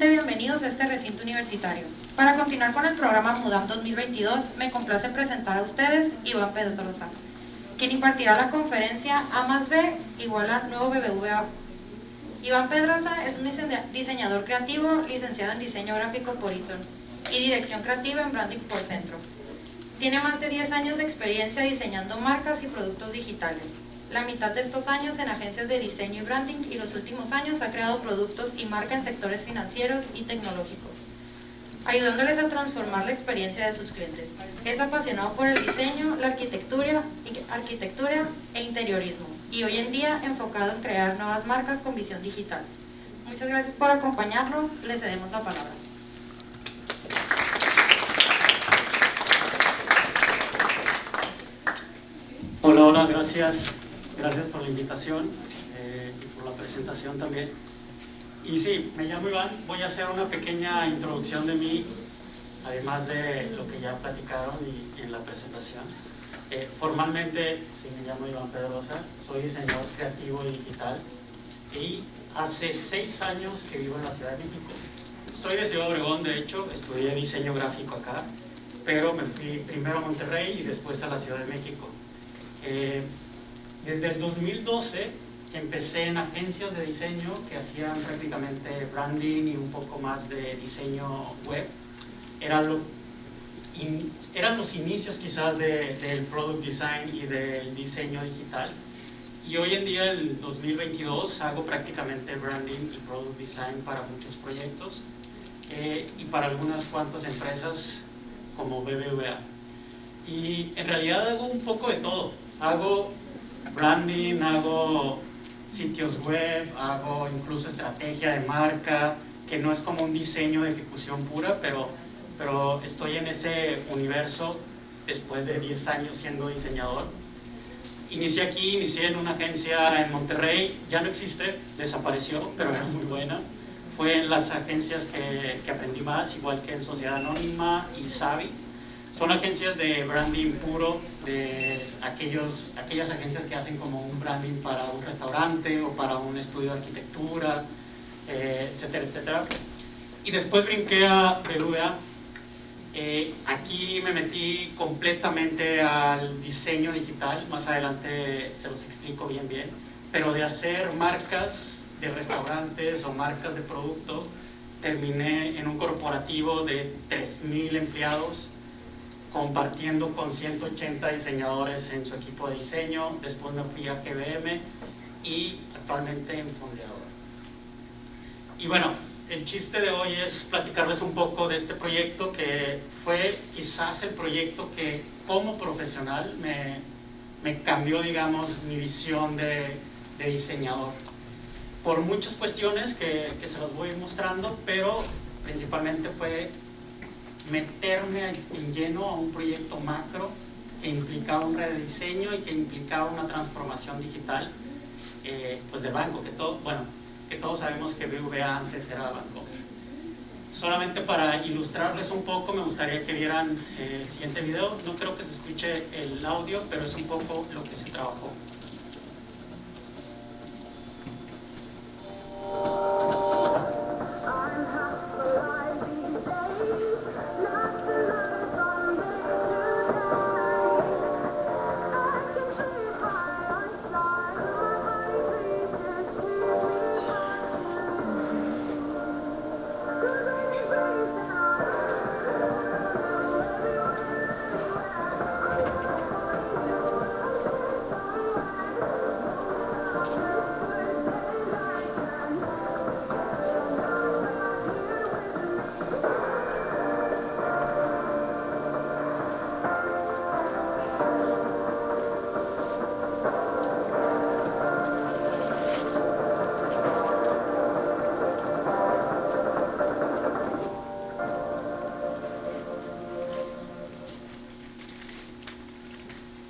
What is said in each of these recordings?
cordialmente bienvenidos a este recinto universitario. Para continuar con el programa MUDAM 2022, me complace presentar a ustedes Iván Pedrosa, quien impartirá la conferencia A+B = nuevo BBVA. Iván Pedrosa es un diseñador creativo, licenciado en diseño gráfico por Eaton y dirección creativa en branding por Centro. Tiene más de 10 años de experiencia diseñando marcas y productos digitales. La mitad de estos años en agencias de diseño y branding, y los últimos años ha creado productos y marca en sectores financieros y tecnológicos, ayudándoles a transformar la experiencia de sus clientes. Es apasionado por el diseño, la arquitectura e interiorismo, y hoy en día enfocado en crear nuevas marcas con visión digital. Muchas gracias por acompañarnos, le cedemos la palabra. Hola, gracias por la invitación y por la presentación también. Y sí, me llamo Iván, voy a hacer una pequeña introducción de mí, además de lo que ya platicaron en la presentación. Formalmente, sí, me llamo Iván Pedrosa, soy diseñador creativo y digital y hace 6 años que vivo en la Ciudad de México. Soy de Ciudad Obregón, de hecho, estudié diseño gráfico acá, pero me fui primero a Monterrey y después a la Ciudad de México. Desde el 2012 empecé en agencias de diseño que hacían prácticamente branding y un poco más de diseño web. Eran los inicios quizás del product design y del diseño digital. Y hoy en día, en 2022, hago prácticamente branding y product design para muchos proyectos y para algunas cuantas empresas como BBVA. Y en realidad hago un poco de todo. Hago branding, hago sitios web, hago incluso estrategia de marca, que no es como un diseño de ejecución pura, pero estoy en ese universo después de 10 años siendo diseñador. Inicié en una agencia en Monterrey, ya no existe, desapareció, pero era muy buena. Fue en las agencias que aprendí más, igual que en Sociedad Anónima y Savi. Son agencias de branding puro, de aquellas agencias que hacen como un branding para un restaurante o para un estudio de arquitectura, etcétera, etcétera. Y después brinqué a BBVA. Aquí me metí completamente al diseño digital, más adelante se los explico bien, pero de hacer marcas de restaurantes o marcas de producto, terminé en un corporativo de 3,000 empleados, compartiendo con 180 diseñadores en su equipo de diseño. Después me fui a GBM y actualmente en Fondeador. Y bueno, el chiste de hoy es platicarles un poco de este proyecto, que fue quizás el proyecto que como profesional me cambió, digamos, mi visión de diseñador. Por muchas cuestiones que se los voy a ir mostrando, pero principalmente fue meterme en lleno a un proyecto macro que implicaba un rediseño y que implicaba una transformación digital pues del banco, que todos sabemos que BBVA antes era banco. Solamente para ilustrarles un poco, me gustaría que vieran el siguiente video. No creo que se escuche el audio, pero es un poco lo que se trabajó.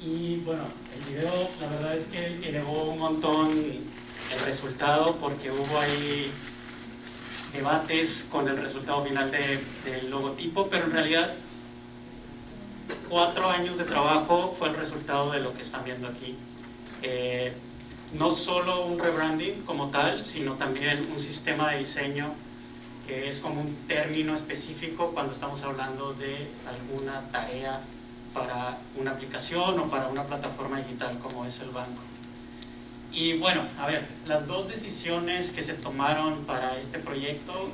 Y bueno, el video la verdad es que elevó un montón el resultado, porque hubo ahí debates con el resultado final del logotipo, pero en realidad 4 años de trabajo fue el resultado de lo que están viendo aquí. No solo un rebranding como tal, sino también un sistema de diseño que es como un término específico cuando estamos hablando de alguna tarea para una aplicación o para una plataforma digital como es el banco. Y bueno, a ver, las dos decisiones que se tomaron para este proyecto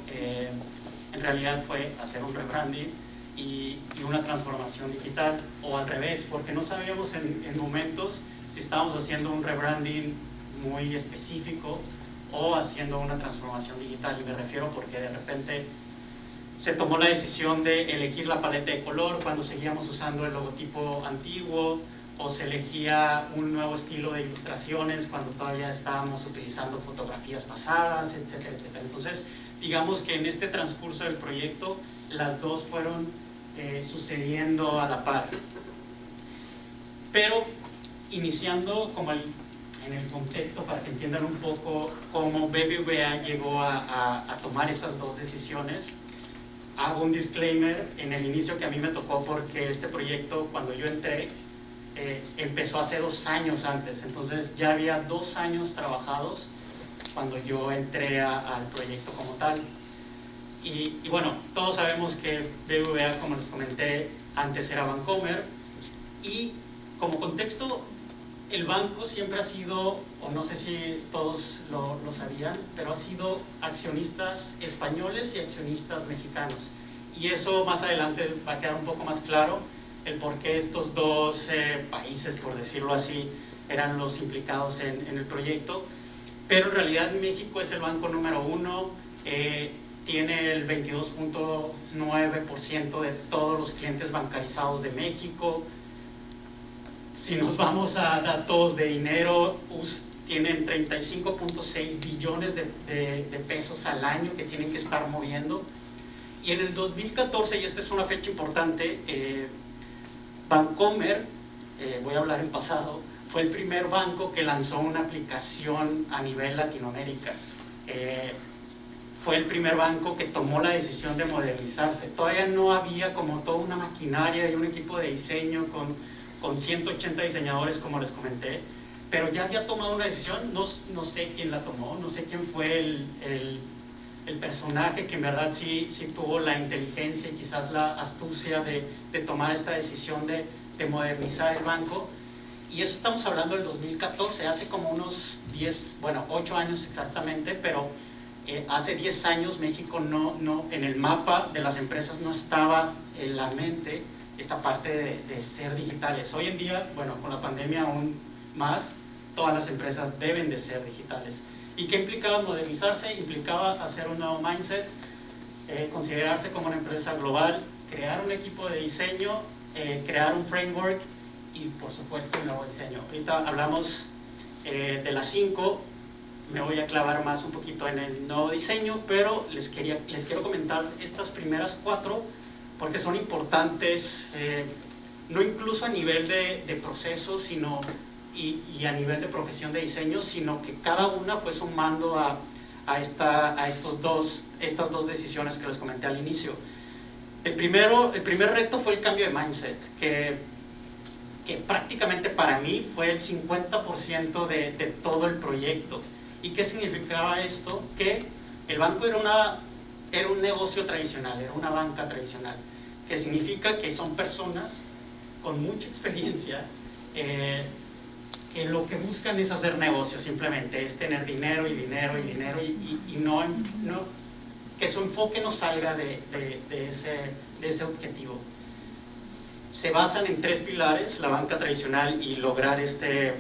en realidad fue hacer un rebranding y una transformación digital, o al revés, porque no sabíamos en momentos si estábamos haciendo un rebranding muy específico o haciendo una transformación digital. Y me refiero porque de repente se tomó la decisión de elegir la paleta de color cuando seguíamos usando el logotipo antiguo, o se elegía un nuevo estilo de ilustraciones cuando todavía estábamos utilizando fotografías pasadas, etcétera, etcétera. Entonces, digamos que en este transcurso del proyecto, las dos fueron sucediendo a la par. Pero, iniciando como en el contexto, para que entiendan un poco cómo BBVA llegó a tomar esas dos decisiones, hago un disclaimer en el inicio que a mí me tocó porque este proyecto, cuando yo entré, empezó hace 2 años antes, entonces ya había 2 años trabajados cuando yo entré al proyecto como tal. Y bueno, todos sabemos que BBVA, como les comenté, antes era Bancomer, y como contexto, el banco siempre ha sido, o no sé si todos lo sabían, pero ha sido accionistas españoles y accionistas mexicanos. Y eso más adelante va a quedar un poco más claro, el por qué estos dos países, por decirlo así, eran los implicados en el proyecto. Pero en realidad México es el banco número 1, tiene el 22.9% de todos los clientes bancarizados de México. Si nos vamos a datos de dinero, tienen 35.6 billones de pesos al año que tienen que estar moviendo. Y en el 2014, y esta es una fecha importante, Bancomer, voy a hablar en pasado, fue el primer banco que lanzó una aplicación a nivel Latinoamérica. Fue el primer banco que tomó la decisión de modernizarse. Todavía no había como toda una maquinaria y un equipo de diseño con 180 diseñadores, como les comenté, pero ya había tomado una decisión. No sé quién la tomó, no sé quién fue el personaje que en verdad sí tuvo la inteligencia y quizás la astucia de tomar esta decisión de modernizar el banco. Y eso estamos hablando del 2014, hace como unos 8 años exactamente, pero hace 10 años México no, en el mapa de las empresas no estaba en la mente esta parte de ser digitales. Hoy en día, bueno, con la pandemia aún más, todas las empresas deben de ser digitales. ¿Y qué implicaba modernizarse? Implicaba hacer un nuevo mindset, considerarse como una empresa global, crear un equipo de diseño, crear un framework y, por supuesto, un nuevo diseño. Ahorita hablamos de las 5, me voy a clavar más un poquito en el nuevo diseño, pero les quiero comentar estas primeras 4 porque son importantes, no incluso a nivel de proceso, sino y a nivel de profesión de diseño, sino que cada una fue sumando a estas dos decisiones que les comenté al inicio. El primer reto fue el cambio de mindset, que prácticamente para mí fue el 50% de todo el proyecto. ¿Y qué significaba esto? Que el banco era un negocio tradicional, era una banca tradicional, que significa que son personas con mucha experiencia, que lo que buscan es hacer negocio, simplemente es tener dinero y dinero y dinero, y no que su enfoque no salga de ese objetivo. Se basan en 3 pilares, la banca tradicional y lograr este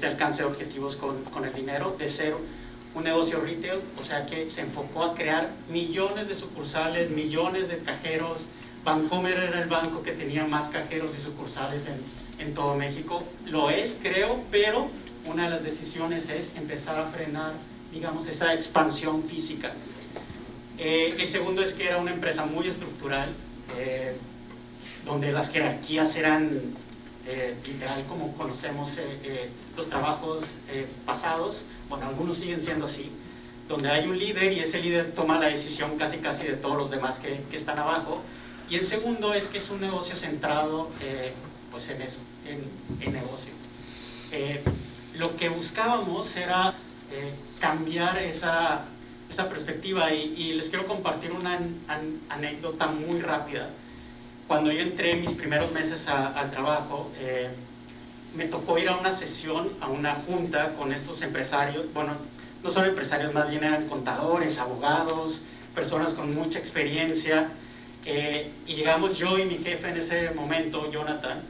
alcance de objetivos con el dinero, de ser un negocio retail, o sea que se enfocó a crear millones de sucursales, millones de cajeros. Bancomer era el banco que tenía más cajeros y sucursales en todo México. Lo es, creo, pero una de las decisiones es empezar a frenar, digamos, esa expansión física. El segundo es que era una empresa muy estructural, donde las jerarquías eran literal como conocemos los trabajos pasados. Bueno, algunos siguen siendo así, donde hay un líder y ese líder toma la decisión casi de todos los demás que están abajo. Y el segundo es que es un negocio centrado pues en eso, en negocio. Lo que buscábamos era cambiar perspectiva y les quiero compartir una anécdota muy rápida. Cuando yo entré mis primeros meses al trabajo, me tocó ir a una sesión, a una junta con estos empresarios. Bueno, no son empresarios, más bien eran contadores, abogados, personas con mucha experiencia. Y llegamos yo y mi jefe en ese momento, Jonathan,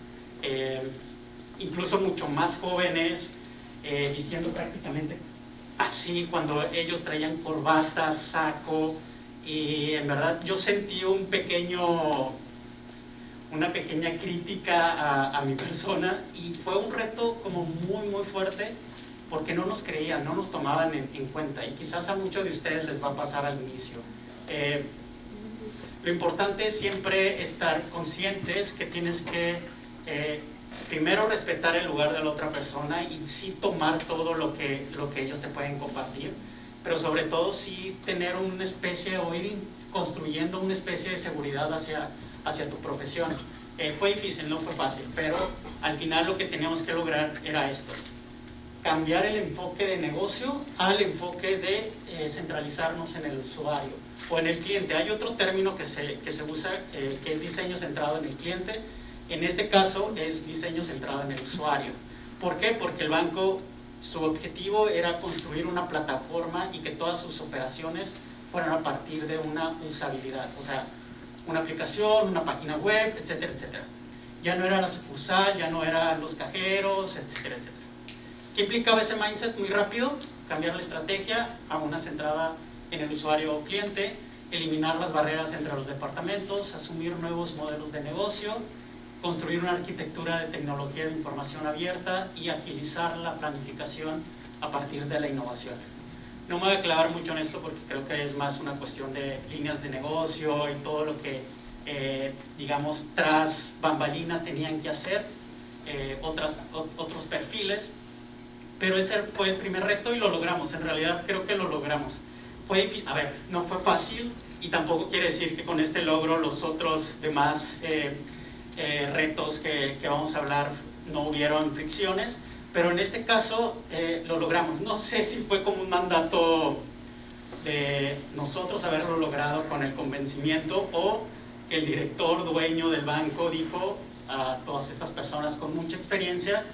incluso mucho más jóvenes, vistiendo prácticamente así, cuando ellos traían corbata, saco, y en verdad yo sentí una pequeña crítica a mi persona, y fue un reto como muy muy fuerte, porque no nos creían, no nos tomaban en cuenta, y quizás a muchos de ustedes les va a pasar al inicio. Lo importante es siempre estar conscientes que tienes que primero respetar el lugar de la otra persona y sí tomar todo lo que ellos te pueden compartir, pero sobre todo sí tener una especie, o ir construyendo una especie de seguridad hacia tu profesión. Fue difícil, no fue fácil, pero al final lo que teníamos que lograr era esto: cambiar el enfoque de negocio al enfoque de centralizarnos en el usuario o en el cliente. Hay otro término que se usa, que es diseño centrado en el cliente. En este caso es diseño centrado en el usuario. ¿Por qué? Porque el banco, su objetivo era construir una plataforma y que todas sus operaciones fueran a partir de una usabilidad, o sea, una aplicación, una página web, etcétera, etcétera. Ya no era la sucursal, ya no eran los cajeros, etcétera, etcétera. ¿Qué implicaba ese mindset? Muy rápido: cambiar la estrategia a una centrada en el usuario o cliente, eliminar las barreras entre los departamentos, asumir nuevos modelos de negocio, construir una arquitectura de tecnología de información abierta y agilizar la planificación a partir de la innovación. No me voy a clavar mucho en esto porque creo que es más una cuestión de líneas de negocio y todo lo que, digamos, tras bambalinas tenían que hacer, otros perfiles. Pero ese fue el primer reto y lo logramos. En realidad creo que lo logramos. Fue difícil, no fue fácil, y tampoco quiere decir que con este logro los otros demás retos que vamos a hablar no hubieron fricciones, pero en este caso lo logramos. No sé si fue como un mandato de nosotros haberlo logrado con el convencimiento, o el director dueño del banco dijo a todas estas personas con mucha experiencia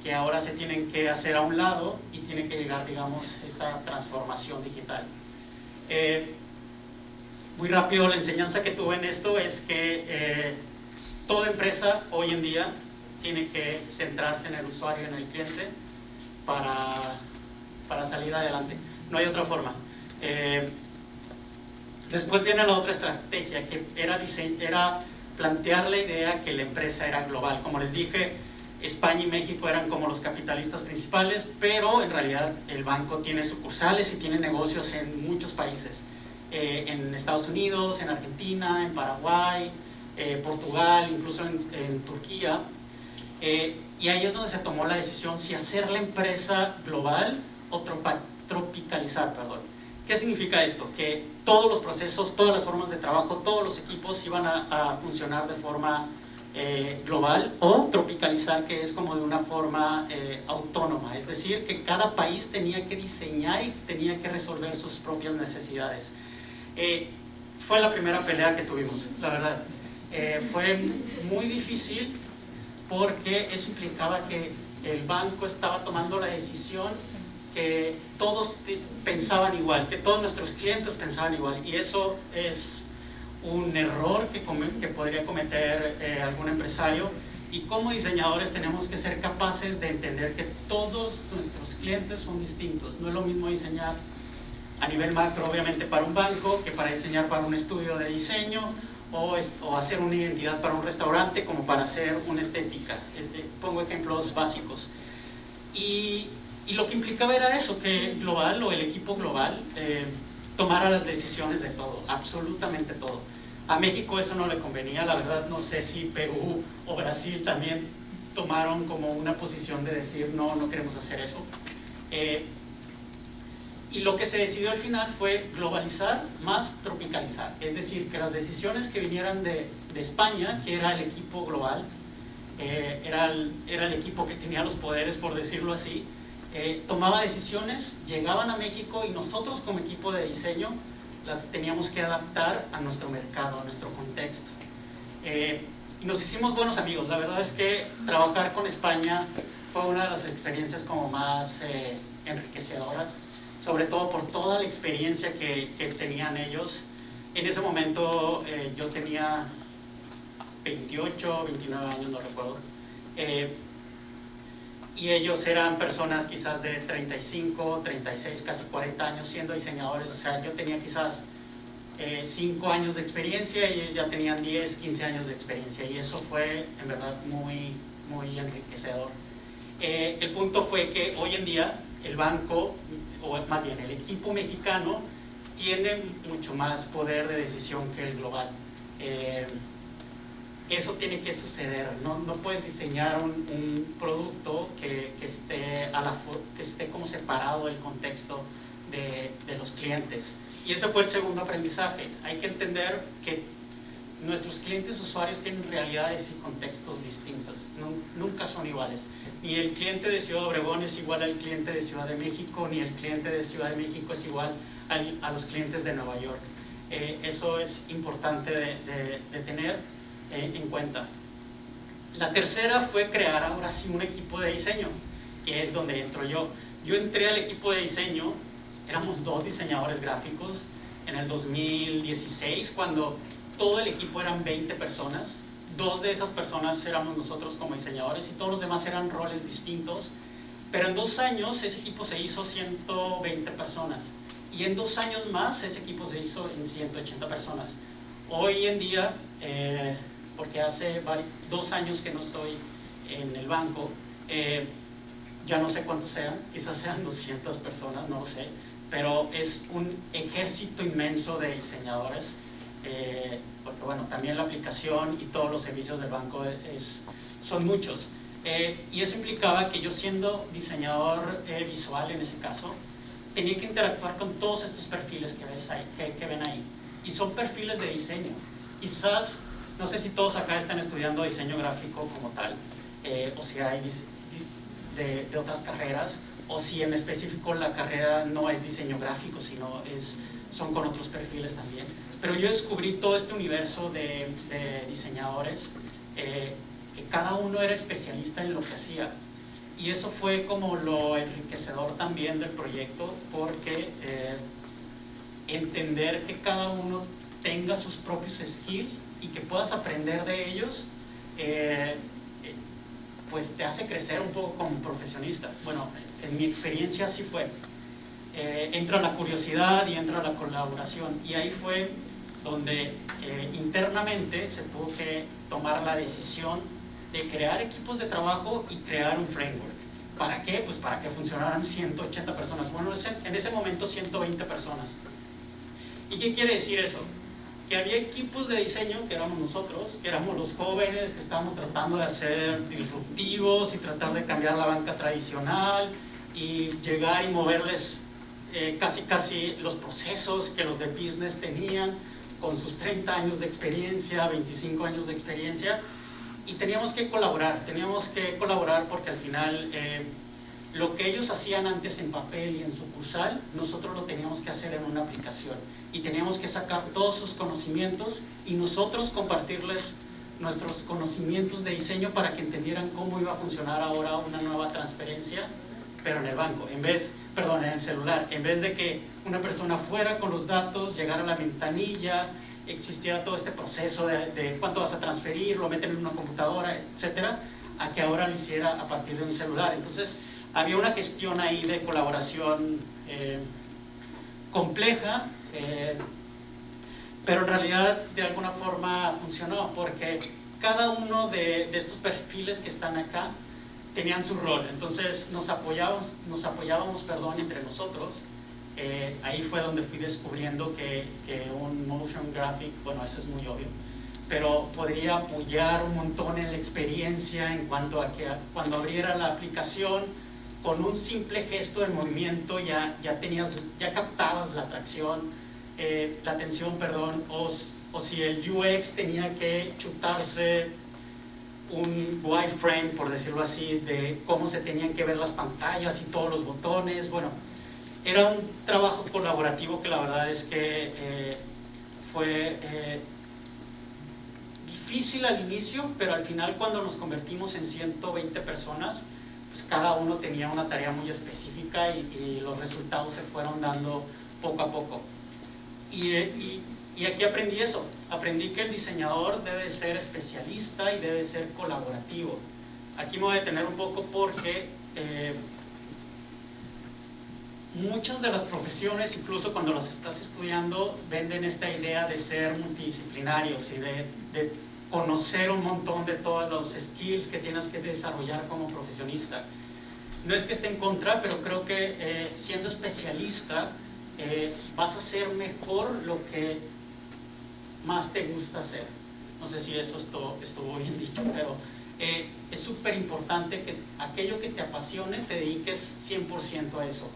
que ahora se tienen que hacer a un lado y tiene que llegar, digamos, esta transformación digital. Muy rápido, la enseñanza que tuve en esto es que toda empresa hoy en día tiene que centrarse en el usuario y en el cliente para salir adelante. No hay otra forma. Después viene la otra estrategia, que era plantear la idea que la empresa era global. Como les dije, España y México eran como los capitalistas principales, pero en realidad el banco tiene sucursales y tiene negocios en muchos países. En Estados Unidos, en Argentina, en Paraguay, Portugal, incluso en Turquía. Y ahí es donde se tomó la decisión si hacer la empresa global o tropicalizar, perdón. ¿Qué significa esto? Que todos los procesos, todas las formas de trabajo, todos los equipos iban a funcionar de forma global, o tropicalizar, que es como de una forma autónoma, es decir, que cada país tenía que diseñar y tenía que resolver sus propias necesidades. Fue la primera pelea que tuvimos, la verdad. Fue muy difícil porque eso implicaba que el banco estaba tomando la decisión que todos pensaban igual, que todos nuestros clientes pensaban igual, y eso es un error que podría cometer algún empresario. Y como diseñadores tenemos que ser capaces de entender que todos nuestros clientes son distintos. No es lo mismo diseñar a nivel macro, obviamente, para un banco, que para diseñar para un estudio de diseño, o hacer una identidad para un restaurante, como para hacer una estética. Pongo ejemplos básicos. Y lo que implicaba era eso, que global, o el equipo global, tomara las decisiones de todo, absolutamente todo. A México eso no le convenía, la verdad. No sé si Perú o Brasil también tomaron como una posición de decir no, no queremos hacer eso. Y lo que se decidió al final fue globalizar más tropicalizar, es decir, que las decisiones que vinieran de España, que era el equipo global, era el equipo que tenía los poderes, por decirlo así, tomaba decisiones, llegaban a México y nosotros como equipo de diseño las teníamos que adaptar a nuestro mercado, a nuestro contexto. Y nos hicimos buenos amigos. La verdad es que trabajar con España fue una de las experiencias como más enriquecedoras, sobre todo por toda la experiencia que tenían ellos. En ese momento yo tenía 28, 29 años, no recuerdo. Y ellos eran personas quizás de 35, 36, casi 40 años siendo diseñadores. O sea, yo tenía quizás 5 años de experiencia y ellos ya tenían 10, 15 años de experiencia. Y eso fue en verdad muy, muy enriquecedor. El punto fue que hoy en día el banco, o más bien el equipo mexicano, tiene mucho más poder de decisión que el global. Eso tiene que suceder. No puedes diseñar un producto que esté como separado del contexto de los clientes. Y ese fue el segundo aprendizaje. Hay que entender que nuestros clientes usuarios tienen realidades y contextos distintos. Nunca son iguales. Ni el cliente de Ciudad Obregón es igual al cliente de Ciudad de México, ni el cliente de Ciudad de México es igual a los clientes de Nueva York. Eso es importante de tener en cuenta. La tercera fue crear ahora sí un equipo de diseño, que es donde entro yo. Yo entré al equipo de diseño, éramos 2 diseñadores gráficos en el 2016, cuando todo el equipo eran 20 personas. 2 de esas personas éramos nosotros como diseñadores y todos los demás eran roles distintos. Pero en 2 años ese equipo se hizo 120 personas y en 2 años más ese equipo se hizo en 180 personas. Hoy en día, porque hace 2 años que no estoy en el banco, ya no sé cuántos sean, quizás sean 200 personas, no lo sé, pero es un ejército inmenso de diseñadores, porque bueno, también la aplicación y todos los servicios del banco son muchos. Y eso implicaba que yo, siendo diseñador visual en ese caso, tenía que interactuar con todos estos perfiles que ven ahí. Y son perfiles de diseño. Quizás, no sé si todos acá están estudiando diseño gráfico como tal, o si hay de otras carreras, o si en específico la carrera no es diseño gráfico, sino son con otros perfiles también. Pero yo descubrí todo este universo de diseñadores, que cada uno era especialista en lo que hacía. Y eso fue como lo enriquecedor también del proyecto, porque entender que cada uno tenga sus propios skills y que puedas aprender de ellos, pues te hace crecer un poco como profesionista. Bueno, en mi experiencia así fue. Entra la curiosidad y entra la colaboración, y ahí fue donde internamente se tuvo que tomar la decisión de crear equipos de trabajo y crear un framework. ¿Para qué? Pues para que funcionaran 180 personas. Bueno, en ese momento 120 personas. ¿Y qué quiere decir eso? Que había equipos de diseño, que éramos nosotros, que éramos los jóvenes que estábamos tratando de ser disruptivos y tratar de cambiar la banca tradicional y llegar y moverles casi los procesos que los de business tenían con sus 30 años de experiencia, 25 años de experiencia. Y teníamos que colaborar porque al final lo que ellos hacían antes en papel y en sucursal, nosotros lo teníamos que hacer en una aplicación. Y teníamos que sacar todos sus conocimientos y nosotros compartirles nuestros conocimientos de diseño para que entendieran cómo iba a funcionar ahora una nueva transferencia, pero en el banco, en el celular. En vez de que una persona fuera con los datos, llegara a la ventanilla, existiera todo este proceso de cuánto vas a transferir, lo meten en una computadora, etcétera, a que ahora lo hiciera a partir de un celular. Entonces había una cuestión ahí de colaboración compleja, pero en realidad de alguna forma funcionó, porque cada uno de estos perfiles que están acá tenían su rol. Entonces nos apoyábamos entre nosotros. Ahí fue donde fui descubriendo que un motion graphic, bueno, eso es muy obvio, pero podría apoyar un montón en la experiencia en cuanto a que cuando abriera la aplicación, con un simple gesto de movimiento ya captabas la atención, o si el UX tenía que chutarse un wireframe, por decirlo así, de cómo se tenían que ver las pantallas y todos los botones. Bueno, era un trabajo colaborativo que la verdad es que fue difícil al inicio, pero al final cuando nos convertimos en 120 personas, pues cada uno tenía una tarea muy específica y los resultados se fueron dando poco a poco. Y aquí aprendí eso, aprendí que el diseñador debe ser especialista y debe ser colaborativo. Aquí me voy a detener un poco porque muchas de las profesiones, incluso cuando las estás estudiando, venden esta idea de ser multidisciplinarios y de conocer un montón de todos los skills que tienes que desarrollar como profesionista. No es que esté en contra, pero creo que siendo especialista vas a hacer mejor lo que más te gusta hacer. No sé si eso estuvo bien dicho, pero es súper importante que aquello que te apasione te dediques 100% a eso.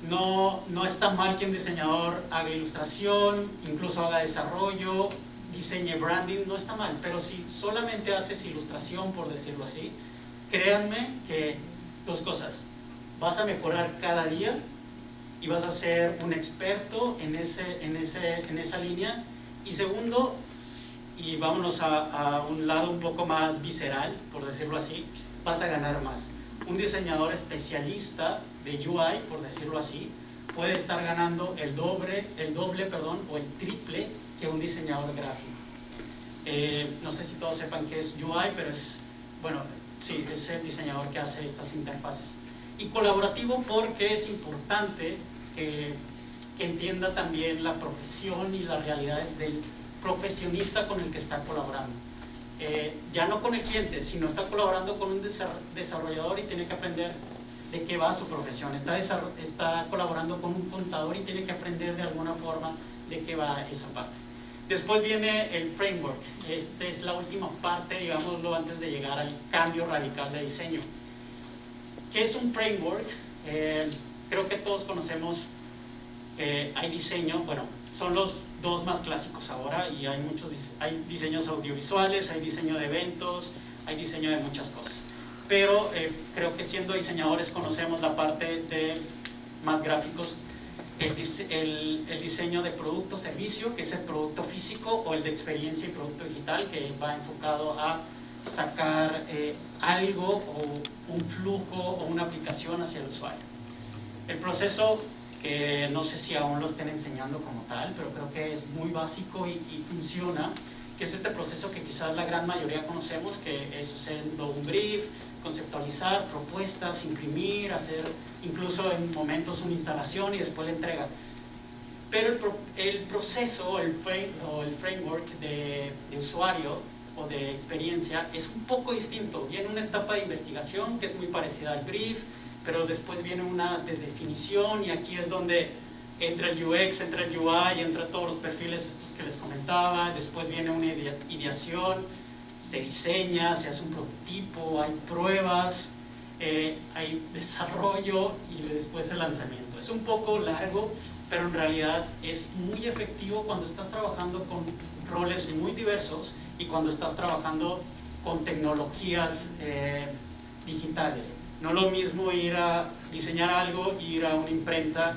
No está mal que un diseñador haga ilustración, incluso haga desarrollo, diseñe branding, no está mal, pero si solamente haces ilustración, por decirlo así, créanme que dos cosas: vas a mejorar cada día y vas a ser un experto en esa línea. Y segundo, y vámonos a un lado un poco más visceral, por decirlo así, vas a ganar más. Un diseñador especialista de UI, por decirlo así, puede estar ganando el doble, o el triple que un diseñador gráfico. No sé si todos sepan qué es UI, pero es el diseñador que hace estas interfaces. Y colaborativo porque es importante que entienda también la profesión y las realidades del profesionista con el que está colaborando. Ya no con el cliente, sino está colaborando con un desarrollador y tiene que aprender de qué va su profesión. Está colaborando con un contador y tiene que aprender de alguna forma de qué va esa parte. Después viene el framework. Esta es la última parte, digámoslo, antes de llegar al cambio radical de diseño. ¿Qué es un framework? Creo que todos conocemos que hay diseño, son los dos más clásicos ahora, y hay diseños audiovisuales, hay diseño de eventos, hay diseño de muchas cosas. Pero creo que siendo diseñadores conocemos la parte de más gráficos, el diseño de producto, servicio, que es el producto físico, o el de experiencia y producto digital, que va enfocado a sacar algo o un flujo o una aplicación hacia el usuario. El proceso, que no sé si aún lo estén enseñando como tal, pero creo que es muy básico y funciona, que es este proceso que quizás la gran mayoría conocemos, que es hacer un brief, conceptualizar, propuestas, imprimir, hacer incluso en momentos una instalación y después la entrega. Pero el proceso o el framework de usuario o de experiencia es un poco distinto. Viene una etapa de investigación que es muy parecida al brief, pero después viene una de definición, y aquí es donde entra el UX, entra el UI, entra todos los perfiles estos que les comentaba. Después viene una ideación, se diseña, se hace un prototipo, hay pruebas, hay desarrollo y después el lanzamiento. Es un poco largo, pero en realidad es muy efectivo cuando estás trabajando con roles muy diversos y cuando estás trabajando con tecnologías digitales. No es lo mismo ir a diseñar algo, ir a una imprenta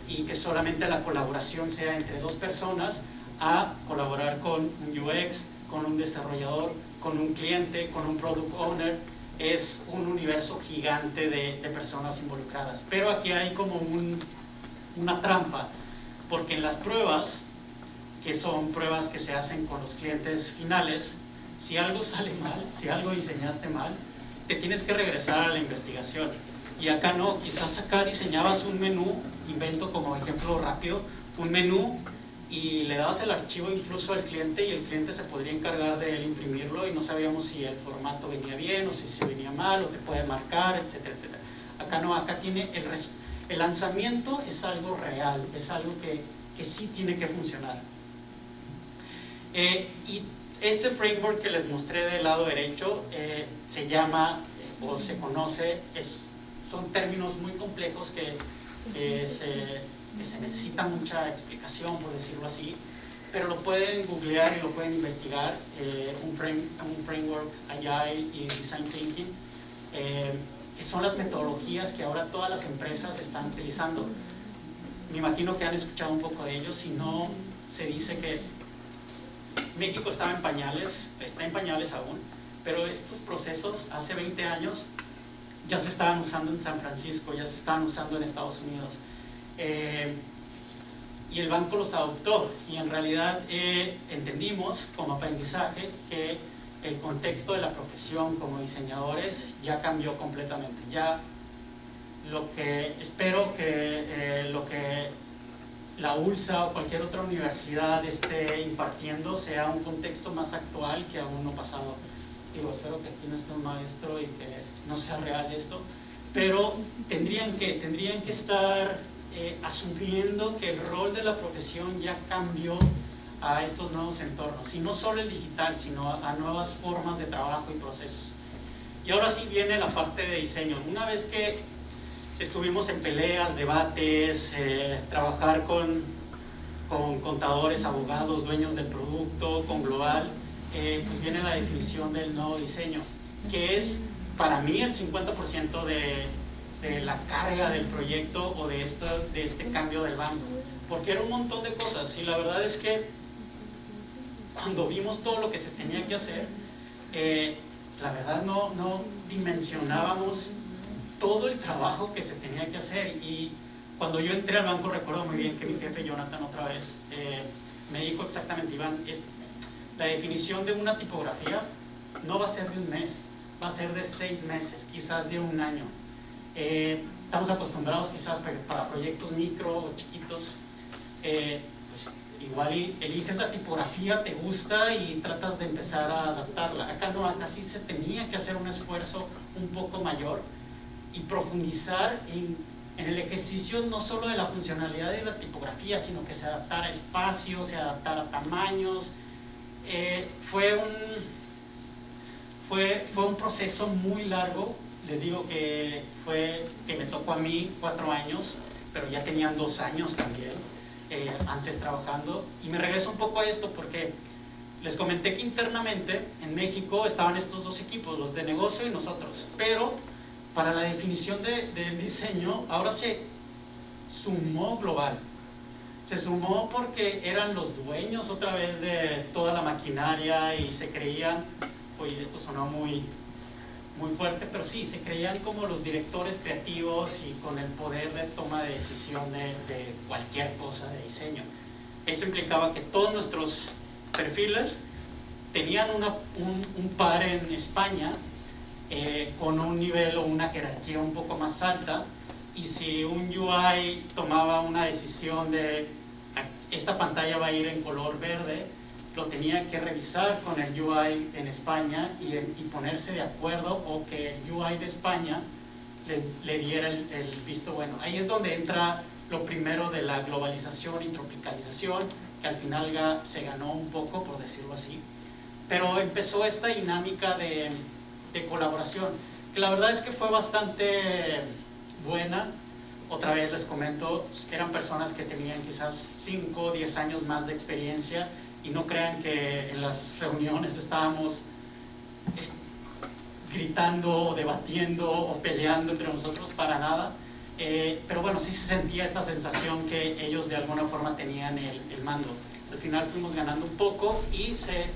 y que solamente la colaboración sea entre dos personas, a colaborar con un UX, con un desarrollador, con un cliente, con un product owner. Es un universo gigante de personas involucradas. Pero aquí hay como una trampa, porque en las pruebas, que son pruebas que se hacen con los clientes finales, si algo sale mal, si algo diseñaste mal, te tienes que regresar a la investigación. Y acá no, quizás acá diseñabas un menú, invento como ejemplo rápido, un menú, y le dabas el archivo incluso al cliente, y el cliente se podría encargar de él imprimirlo, y no sabíamos si el formato venía bien o si se venía mal, o te puede marcar, etcétera, etcétera. Acá no, acá tiene el lanzamiento es algo real, es algo que sí tiene que funcionar. Y ese framework que les mostré del lado derecho se llama, o se conoce, son términos muy complejos que se necesita mucha explicación, por decirlo así, pero lo pueden googlear y lo pueden investigar, un framework Agile y Design Thinking, que son las metodologías que ahora todas las empresas están utilizando. Me imagino que han escuchado un poco de ellos. Si no, se dice que México estaba en pañales, está en pañales aún, pero estos procesos hace 20 años ya se estaban usando en San Francisco, ya se estaban usando en Estados Unidos. Y el banco los adoptó, y en realidad entendimos como aprendizaje que el contexto de la profesión como diseñadores ya cambió completamente. Ya lo que espero que lo que la ULSA o cualquier otra universidad esté impartiendo sea un contexto más actual que a uno pasado. Digo, espero que aquí no esté un maestro y que no sea real esto, pero tendrían que estar asumiendo que el rol de la profesión ya cambió a estos nuevos entornos, y no solo el digital, sino a nuevas formas de trabajo y procesos. Y ahora sí viene la parte de diseño. Una vez que estuvimos en peleas, debates, trabajar con contadores, abogados, dueños del producto, con Global, pues viene la definición del nuevo diseño, que es para mí el 50% de la carga del proyecto o de este cambio del banco, porque era un montón de cosas, y la verdad es que cuando vimos todo lo que se tenía que hacer, la verdad no dimensionábamos todo el trabajo que se tenía que hacer. Y cuando yo entré al banco, recuerdo muy bien que mi jefe Jonathan otra vez me dijo exactamente: Iván, la definición de una tipografía no va a ser de un mes, va a ser de 6 meses, quizás de un año. Estamos acostumbrados quizás para proyectos micro o chiquitos, pues igual eliges la tipografía, te gusta y tratas de empezar a adaptarla. Acá no, acá sí se tenía que hacer un esfuerzo un poco mayor y profundizar en el ejercicio no solo de la funcionalidad de la tipografía, sino que se adaptara a espacios, se adaptara a tamaños. Fue un proceso muy largo. Les digo que me tocó a mí 4 años, pero ya tenían 2 años también antes trabajando. Y me regreso un poco a esto porque les comenté que internamente en México estaban estos 2 equipos, los de negocio y nosotros, pero para la definición del diseño ahora se sumó Global. Se sumó porque eran los dueños otra vez de toda la maquinaria y se creían, oye, esto sonó muy fuerte, pero sí, se creían como los directores creativos y con el poder de toma de decisión de cualquier cosa de diseño. Eso implicaba que todos nuestros perfiles tenían un par en España, con un nivel o una jerarquía un poco más alta, y si un UI tomaba una decisión de esta pantalla va a ir en color verde, lo tenía que revisar con el UI en España y ponerse de acuerdo, o que el UI de España le diera el visto bueno. Ahí es donde entra lo primero de la globalización y tropicalización, que al final se ganó un poco, por decirlo así, pero empezó esta dinámica de colaboración, que la verdad es que fue bastante buena. Otra vez les comento, eran personas que tenían quizás 5 o 10 años más de experiencia, y no crean que en las reuniones estábamos gritando o debatiendo o peleando entre nosotros, para nada. Pero bueno, sí se sentía esta sensación que ellos de alguna forma tenían el mando. Al final fuimos ganando un poco y se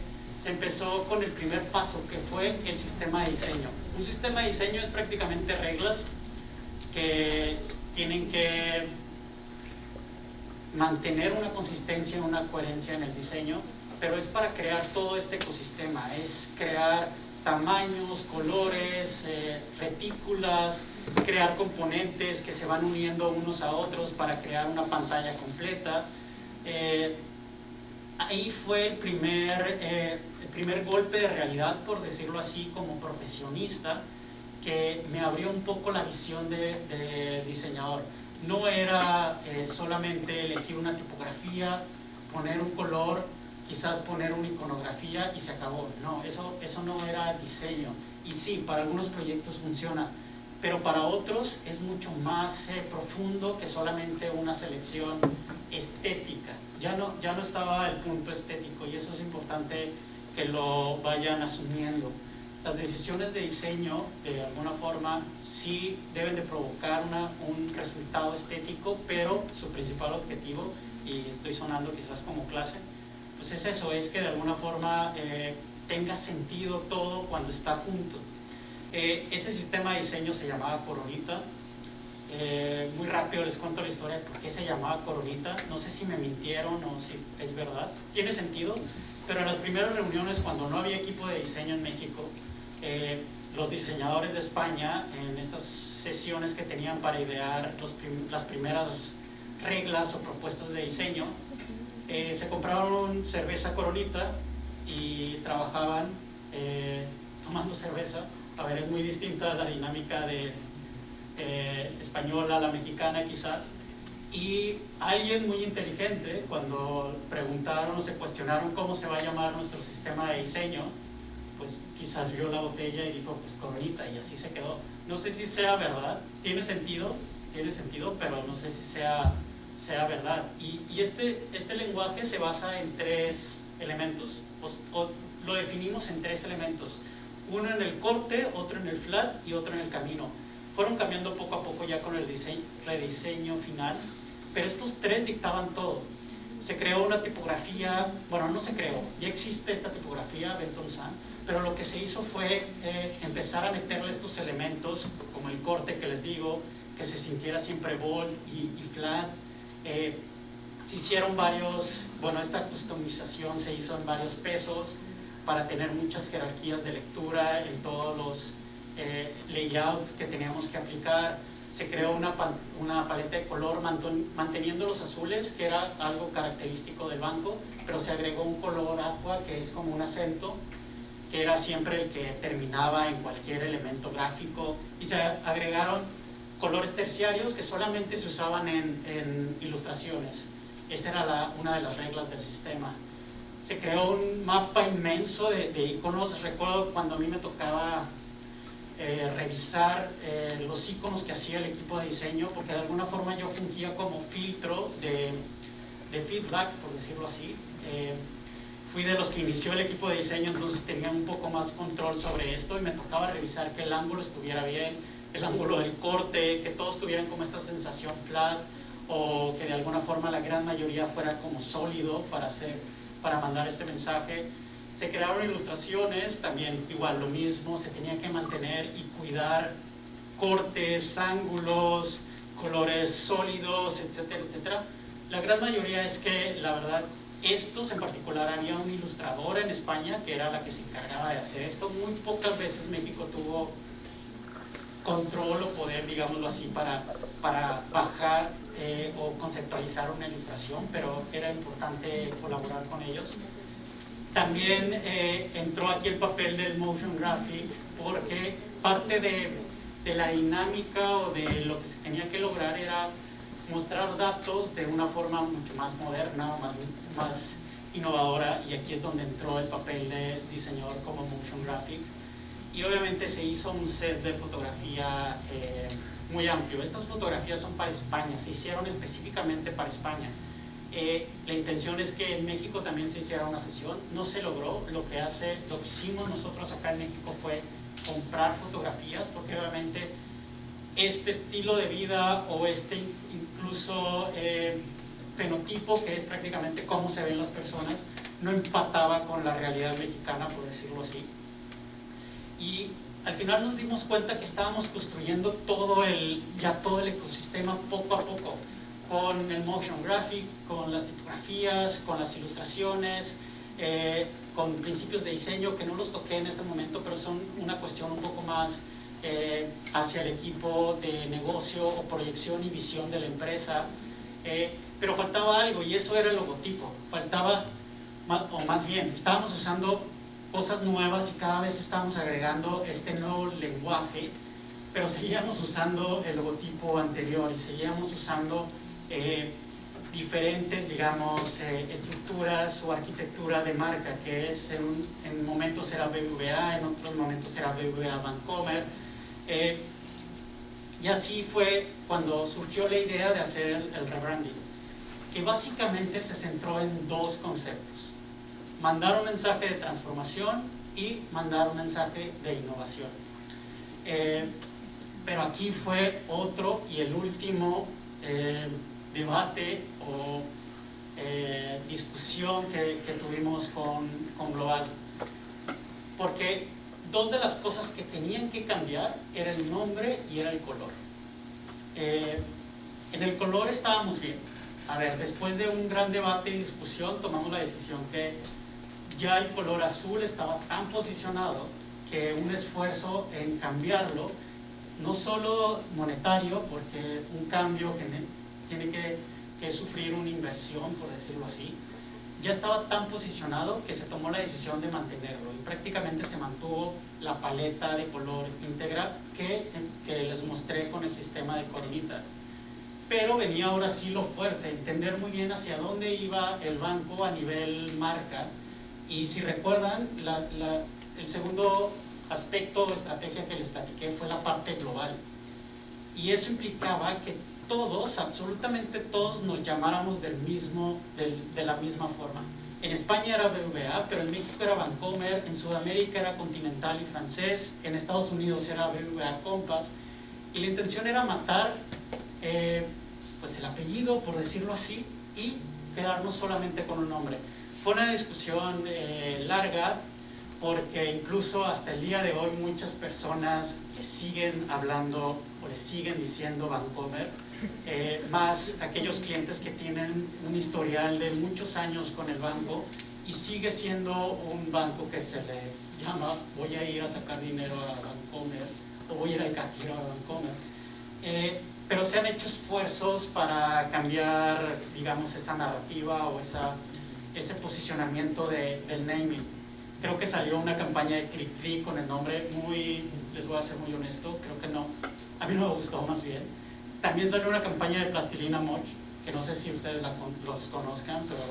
empezó con el primer paso, que fue el sistema de diseño. Un sistema de diseño es prácticamente reglas que tienen que mantener una consistencia, una coherencia en el diseño, pero es para crear todo este ecosistema, es crear tamaños, colores, retículas, crear componentes que se van uniendo unos a otros para crear una pantalla completa. Ahí fue el primer golpe de realidad, por decirlo así, como profesionista, que me abrió un poco la visión de diseñador. No era solamente elegir una tipografía, poner un color, quizás poner una iconografía y se acabó. No, eso no era diseño. Y sí, para algunos proyectos funciona, pero para otros es mucho más profundo que solamente una selección estética. ya no estaba el punto estético, y eso es importante que lo vayan asumiendo. Las decisiones de diseño, de alguna forma, sí deben de provocar un resultado estético, pero su principal objetivo, y estoy sonando quizás como clase, pues es eso, es que de alguna forma tenga sentido todo cuando está junto. Ese sistema de diseño se llamaba Coronita. Muy rápido les cuento la historia de por qué se llamaba Coronita. No sé si me mintieron o si es verdad. Tiene sentido, pero en las primeras reuniones, cuando no había equipo de diseño en México, los diseñadores de España, en estas sesiones que tenían para idear las primeras reglas o propuestas de diseño, se compraron cerveza Coronita y trabajaban tomando cerveza. A ver, es muy distinta la dinámica de española a la mexicana quizás, y alguien muy inteligente, cuando preguntaron o se cuestionaron cómo se va a llamar nuestro sistema de diseño, pues quizás vio la botella y dijo pues Coronita, y así se quedó. No sé si sea verdad, tiene sentido, pero no sé si sea verdad. Y este lenguaje se basa en 3 elementos, o lo definimos en 3 elementos: uno en el corte, otro en el flat y otro en el camino. Fueron cambiando poco a poco ya con el rediseño final, pero estos 3 dictaban todo. Se creó una tipografía, bueno, no se creó, ya existe esta tipografía, Benton San, pero lo que se hizo fue empezar a meterle estos elementos, como el corte que les digo, que se sintiera siempre bold y flat. Se hicieron esta customización se hizo en varios pesos para tener muchas jerarquías de lectura en todos los layouts que teníamos que aplicar. Se creó una paleta de color manteniendo los azules, que era algo característico del banco, pero se agregó un color aqua, que es como un acento, que era siempre el que terminaba en cualquier elemento gráfico, y se agregaron colores terciarios que solamente se usaban en ilustraciones. Esa era una de las reglas del sistema. Se creó un mapa inmenso de iconos. Recuerdo cuando a mí me tocaba revisar los iconos que hacía el equipo de diseño, porque de alguna forma yo fungía como filtro de feedback, por decirlo así. Fui de los que inició el equipo de diseño, entonces tenía un poco más control sobre esto, y me tocaba revisar que el ángulo estuviera bien, el ángulo del corte, que todos tuvieran como esta sensación flat, o que de alguna forma la gran mayoría fuera como sólido para mandar este mensaje. Se crearon ilustraciones, también igual lo mismo, se tenía que mantener y cuidar cortes, ángulos, colores sólidos, etcétera, etcétera. La gran mayoría es que, la verdad, estos en particular, había una ilustradora en España que era la que se encargaba de hacer esto. Muy pocas veces México tuvo control o poder, digámoslo así, para bajar o conceptualizar una ilustración, pero era importante colaborar con ellos. También entró aquí el papel del motion graphic, porque parte de la dinámica o de lo que se tenía que lograr era mostrar datos de una forma mucho más moderna, más innovadora, y aquí es donde entró el papel de diseñador como motion graphic. Y obviamente se hizo un set de fotografía muy amplio. Estas fotografías son para España, se hicieron específicamente para España. La intención es que en México también se hiciera una sesión, no se logró. Lo que hicimos nosotros acá en México fue comprar fotografías, porque obviamente este estilo de vida o incluso fenotipo, que es prácticamente cómo se ven las personas, no empataba con la realidad mexicana, por decirlo así. Y al final nos dimos cuenta que estábamos construyendo todo el ecosistema poco a poco, con el motion graphic, con las tipografías, con las ilustraciones, con principios de diseño que no los toqué en este momento, pero son una cuestión un poco más hacia el equipo de negocio o proyección y visión de la empresa. Pero faltaba algo, y eso era el logotipo. Faltaba, o más bien, estábamos usando cosas nuevas y cada vez estábamos agregando este nuevo lenguaje, pero seguíamos usando el logotipo anterior y seguíamos usando diferentes, digamos, estructuras o arquitectura de marca, que es en momentos era BBVA, en otros momentos era BBVA Bancomer. Y así fue cuando surgió la idea de hacer el rebranding. que básicamente se centró en dos conceptos: mandar un mensaje de transformación y mandar un mensaje de innovación. Pero aquí fue otro y el último debate o discusión que tuvimos con Global, porque dos de las cosas que tenían que cambiar era el nombre y era el color. En el color estábamos bien. A ver, después de un gran debate y discusión tomamos la decisión que ya el color azul estaba tan posicionado que un esfuerzo en cambiarlo, no solo monetario, porque un cambio que tiene que sufrir una inversión, por decirlo así, ya estaba tan posicionado que se tomó la decisión de mantenerlo y prácticamente se mantuvo la paleta de color íntegra que les mostré con el sistema de coronita. Pero venía ahora sí lo fuerte, entender muy bien hacia dónde iba el banco a nivel marca. Y si recuerdan, el segundo aspecto o estrategia que les platiqué fue la parte global. Y eso implicaba que todos, absolutamente todos, nos llamáramos de la misma forma. En España era BBVA, pero en México era Bancomer, en Sudamérica era Continental y Francés, en Estados Unidos era BBVA Compass, y la intención era matar pues el apellido, por decirlo así, y quedarnos solamente con un nombre. Fue una discusión larga, porque incluso hasta el día de hoy muchas personas le siguen hablando o le siguen diciendo Bancomer, más aquellos clientes que tienen un historial de muchos años con el banco y sigue siendo un banco que se le llama voy a ir a sacar dinero a Bancomer o voy a ir al cajero a Bancomer. Pero se han hecho esfuerzos para cambiar, digamos, esa narrativa o ese posicionamiento del naming. Creo que salió una campaña de Click con el nombre les voy a ser muy honesto, creo que no, a mí no me gustó más bien. También salió una campaña de Plastilina Moch, que no sé si ustedes los conozcan, pero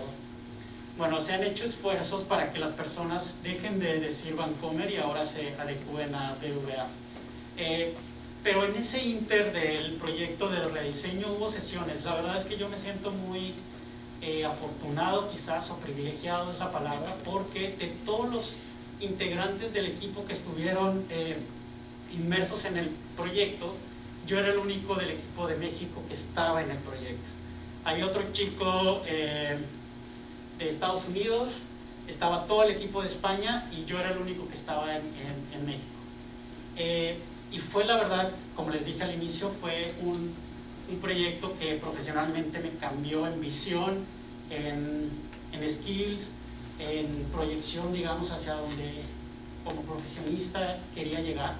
bueno, se han hecho esfuerzos para que las personas dejen de decir Bancomer y ahora se adecúen a BBVA. Pero en ese inter del proyecto del rediseño hubo sesiones. La verdad es que yo me siento muy afortunado quizás, o privilegiado es la palabra, porque de todos los integrantes del equipo que estuvieron inmersos en el proyecto, yo era el único del equipo de México que estaba en el proyecto. Había otro chico de Estados Unidos, estaba todo el equipo de España y yo era el único que estaba en México. Y fue, la verdad, como les dije al inicio, fue un proyecto que profesionalmente me cambió en visión, en skills, en proyección, digamos, hacia donde como profesionista quería llegar.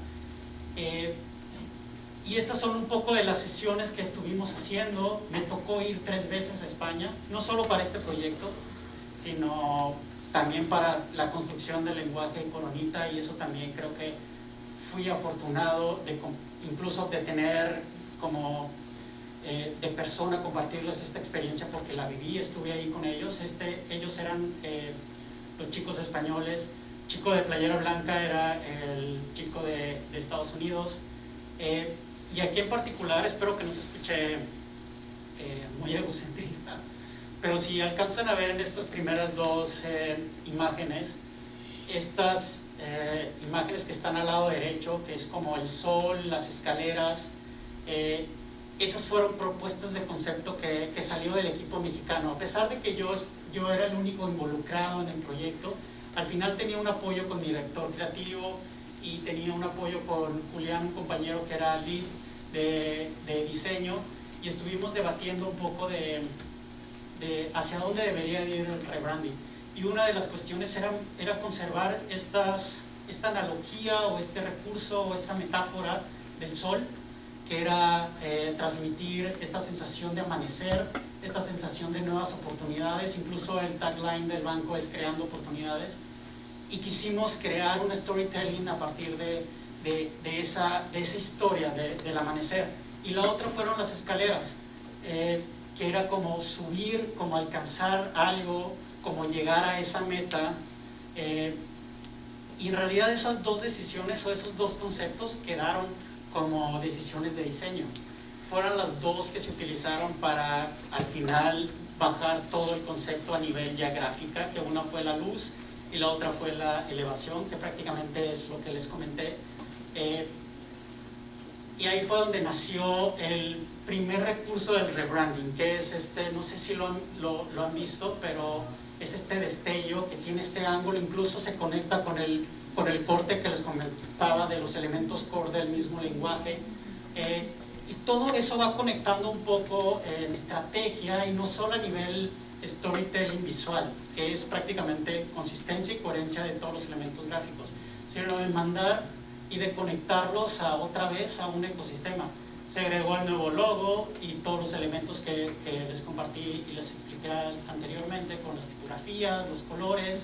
Y estas son un poco de las sesiones que estuvimos haciendo. Me tocó ir 3 veces a España, no solo para este proyecto, sino también para la construcción del lenguaje en Coronita, y eso también creo que fui afortunado incluso de tener como de persona, compartirles esta experiencia porque la viví, estuve ahí con ellos. Ellos eran los chicos españoles, chico de playera blanca era el chico de Estados Unidos, y aquí en particular, espero que no se escuche muy egocentrista, pero si alcanzan a ver en estas primeras 2 imágenes, estas imágenes que están al lado derecho, que es como el sol, las escaleras, esas fueron propuestas de concepto que salió del equipo mexicano. A pesar de que yo era el único involucrado en el proyecto, al final tenía un apoyo con mi director creativo y tenía un apoyo con Julián, un compañero que era lead de diseño, y estuvimos debatiendo un poco de hacia dónde debería ir el rebranding. Y una de las cuestiones era conservar esta analogía o este recurso o esta metáfora del sol, que era transmitir esta sensación de amanecer, esta sensación de nuevas oportunidades. Incluso el tagline del banco es creando oportunidades, y quisimos crear un storytelling a partir de esa historia del amanecer. Y la otra fueron las escaleras, que era como subir, como alcanzar algo, como llegar a esa meta, y en realidad esas 2 decisiones o esos 2 conceptos quedaron como decisiones de diseño. fueron las dos que se utilizaron para al final bajar todo el concepto a nivel ya gráfica, que una fue la luz y la otra fue la elevación, que prácticamente es lo que les comenté. Y ahí fue donde nació el primer recurso del rebranding, que es no sé si lo han visto, pero es este destello que tiene este ángulo, incluso se conecta con el corte que les comentaba de los elementos core del mismo lenguaje. Y todo eso va conectando un poco en estrategia y no solo a nivel storytelling visual, que es prácticamente consistencia y coherencia de todos los elementos gráficos, sino de mandar y de conectarlos otra vez a un ecosistema. Se agregó el nuevo logo y todos los elementos que les compartí y les expliqué anteriormente, con las tipografías, los colores,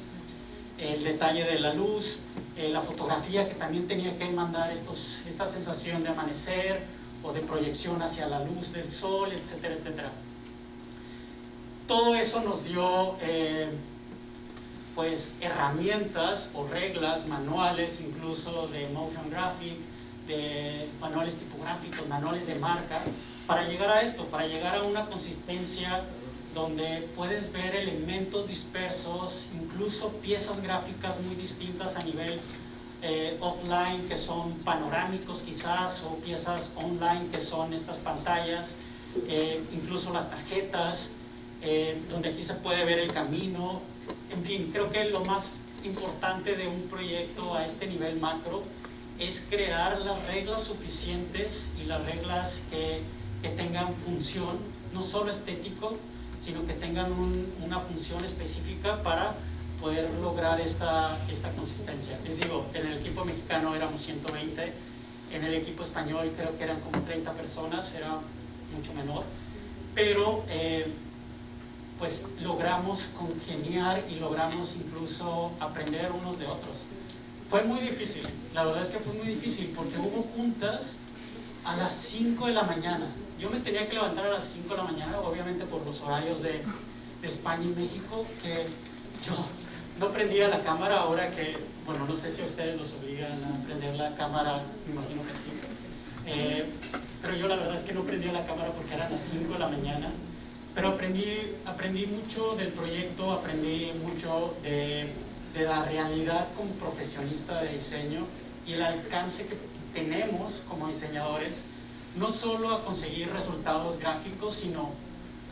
el detalle de la luz, la fotografía que también tenía que mandar esta sensación de amanecer o de proyección hacia la luz del sol, etcétera, etcétera. Todo eso nos dio pues herramientas o reglas, manuales incluso de motion graphic, de manuales tipográficos, manuales de marca, para llegar a esto, para llegar a una consistencia donde puedes ver elementos dispersos, incluso piezas gráficas muy distintas a nivel offline, que son panorámicos quizás, o piezas online que son estas pantallas, incluso las tarjetas, donde aquí se puede ver el camino. En fin, creo que lo más importante de un proyecto a este nivel macro es crear las reglas suficientes y las reglas que tengan función, no solo estético, sino que tengan una función específica para poder lograr esta consistencia. Les digo, en el equipo mexicano éramos 120, en el equipo español creo que eran como 30 personas, era mucho menor, pero pues logramos congeniar y logramos incluso aprender unos de otros. Fue muy difícil, la verdad es que fue muy difícil porque hubo juntas a las 5 de la mañana. Yo me tenía que levantar a las 5 de la mañana, obviamente por los horarios de España y México, que yo no prendía la cámara ahora que, bueno, no sé si a ustedes los obligan a prender la cámara, me imagino que sí. Pero yo la verdad es que no prendía la cámara porque eran las 5 de la mañana. Pero aprendí mucho del proyecto, aprendí mucho de la realidad como profesionista de diseño y el alcance que tenemos como diseñadores, no solo a conseguir resultados gráficos, sino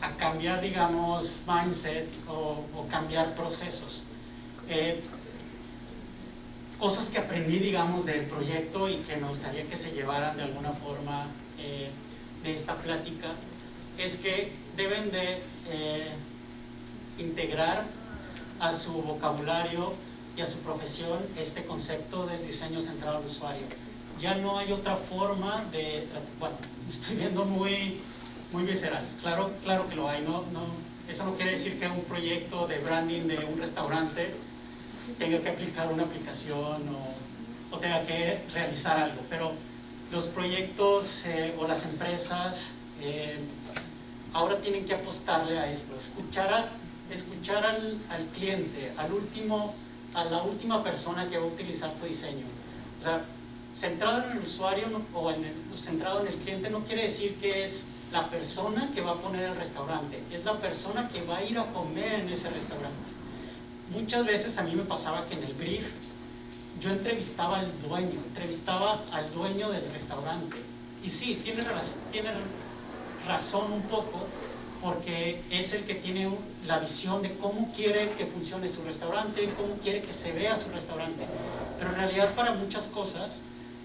a cambiar, digamos, mindset o cambiar procesos. Cosas que aprendí, digamos, del proyecto y que me gustaría que se llevaran de alguna forma de esta plática, es que deben de integrar a su vocabulario y a su profesión este concepto del diseño centrado al usuario. Ya no hay otra forma de... Bueno, estoy viendo muy visceral, claro que lo hay, eso no quiere decir que un proyecto de branding de un restaurante tenga que aplicar una aplicación o tenga que realizar algo, pero los proyectos o las empresas ahora tienen que apostarle a esto, escuchar al cliente, a la última persona que va a utilizar tu diseño. O sea, centrado en el usuario centrado en el cliente no quiere decir que es la persona que va a poner el restaurante, es la persona que va a ir a comer en ese restaurante. Muchas veces a mí me pasaba que en el brief yo entrevistaba al dueño del restaurante. Y sí, tiene razón un poco, porque es el que tiene la visión de cómo quiere que funcione su restaurante, cómo quiere que se vea su restaurante. Pero en realidad para muchas cosas,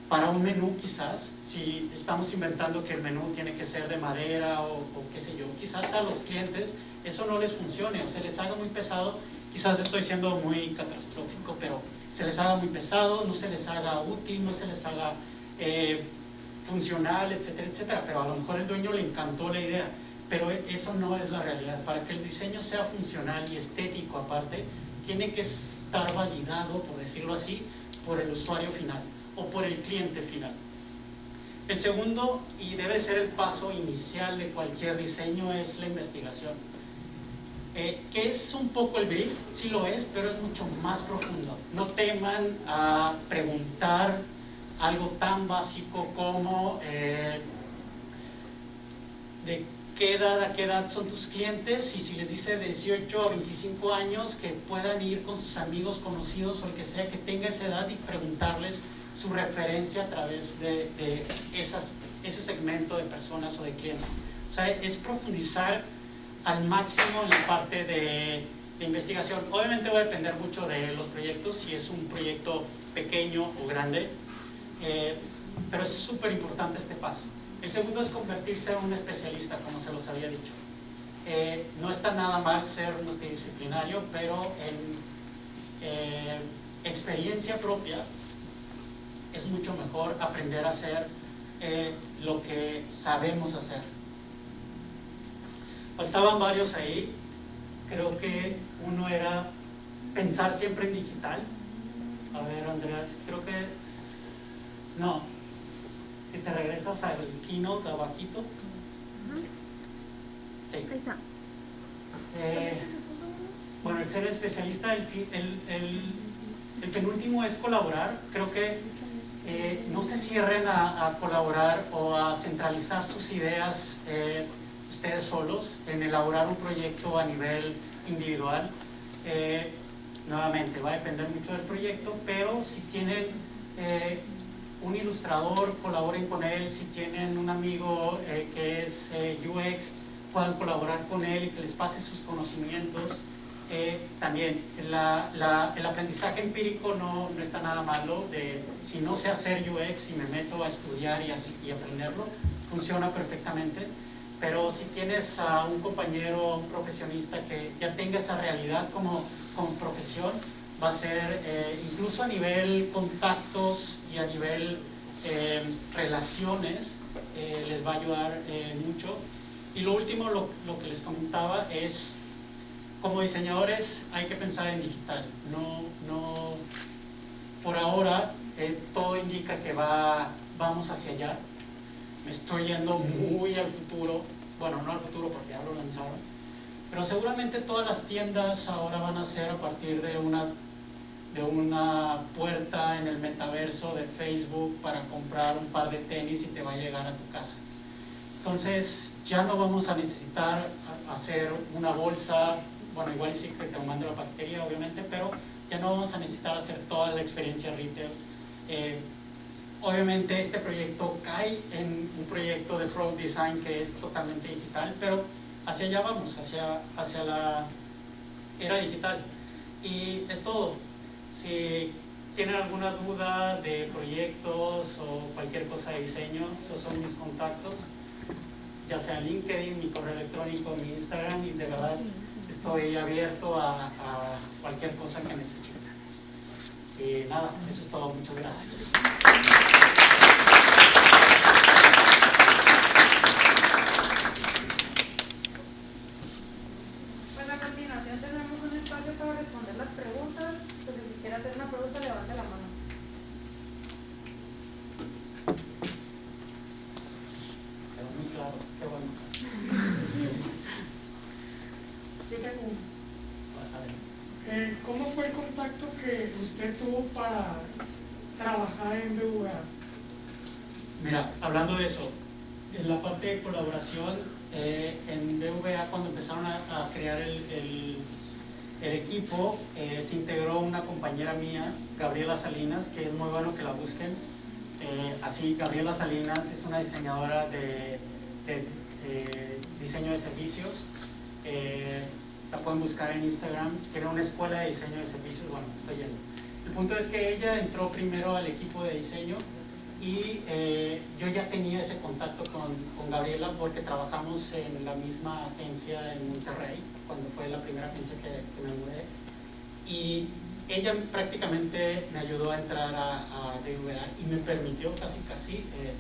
para un menú quizás, si estamos inventando que el menú tiene que ser de madera o qué sé yo, quizás a los clientes eso no les funcione o se les haga muy pesado. Quizás estoy siendo muy catastrófico, pero se les haga muy pesado, no se les haga útil, no se les haga funcional, etcétera, etcétera. Pero a lo mejor el dueño le encantó la idea, pero eso no es la realidad. Para que el diseño sea funcional y estético aparte, tiene que estar validado, por decirlo así, por el usuario final o por el cliente final. El segundo, y debe ser el paso inicial de cualquier diseño, es la investigación. Que es un poco el brief, sí lo es, pero es mucho más profundo. No teman a preguntar algo tan básico como de a qué edad son tus clientes, y si les dice 18 a 25 años, que puedan ir con sus amigos, conocidos o el que sea que tenga esa edad y preguntarles su referencia a través de ese segmento de personas o de clientes. O sea, es profundizar al máximo en la parte de investigación. Obviamente va a depender mucho de los proyectos, si es un proyecto pequeño o grande, pero es súper importante este paso. El segundo es convertirse en un especialista, como se los había dicho. No está nada mal ser multidisciplinario, pero en experiencia propia es mucho mejor aprender a hacer lo que sabemos hacer. Faltaban varios ahí. Creo que uno era pensar siempre en digital. A ver, Andreas, creo que no. Si te regresas al keynote abajito. Sí. Ahí está. Bueno, el ser especialista, el penúltimo es colaborar. Creo que no se cierren a colaborar o a centralizar sus ideas ustedes solos en elaborar un proyecto a nivel individual. Nuevamente, va a depender mucho del proyecto, pero si tienen un ilustrador, colaboren con él. Si tienen un amigo que es UX, puedan colaborar con él y que les pase sus conocimientos. También el aprendizaje empírico no está nada malo. Si no sé hacer UX y me meto a estudiar y aprenderlo, funciona perfectamente. Pero si tienes a un compañero, un profesionista que ya tenga esa realidad como profesión, va a ser, incluso a nivel contactos y a nivel relaciones, les va a ayudar mucho. Y lo último, lo que les comentaba es, como diseñadores hay que pensar en digital. No, por ahora todo indica que vamos hacia allá. Me estoy yendo muy al futuro. Bueno, no al futuro porque ya lo lanzaron, pero seguramente todas las tiendas ahora van a ser a partir de una puerta en el metaverso de Facebook para comprar un par de tenis y te va a llegar a tu casa. Entonces ya no vamos a necesitar hacer una bolsa, bueno, igual sí que te lo mando a la paquetería obviamente, pero ya no vamos a necesitar hacer toda la experiencia retail. Obviamente este proyecto cae en un proyecto de product design que es totalmente digital, pero hacia allá vamos, hacia la era digital. Y es todo. Si tienen alguna duda de proyectos o cualquier cosa de diseño, esos son mis contactos, ya sea LinkedIn, mi correo electrónico, mi Instagram, y de verdad estoy abierto a cualquier cosa que necesiten. Y nada, eso es todo. Muchas gracias. Pues a continuación tenemos un espacio para responder las preguntas. Entonces, si quiere hacer una pregunta, levante la mano. Quedó muy claro, qué bueno. Yo tengo uno. A ver. ¿Cómo fue el contacto que usted tuvo para trabajar en BVA? Mira, hablando de eso, en la parte de colaboración, en BVA cuando empezaron a crear el equipo, se integró una compañera mía, Gabriela Salinas, que es muy bueno que la busquen. Así, Gabriela Salinas es una diseñadora de diseño de servicios. La pueden buscar en Instagram. Tiene una escuela de diseño de servicios. Bueno, estoy yendo. El punto es que ella entró primero al equipo de diseño y yo ya tenía ese contacto con Gabriela porque trabajamos en la misma agencia en Monterrey, cuando fue la primera agencia que me mudé. Y ella prácticamente me ayudó a entrar a BVA y me permitió casi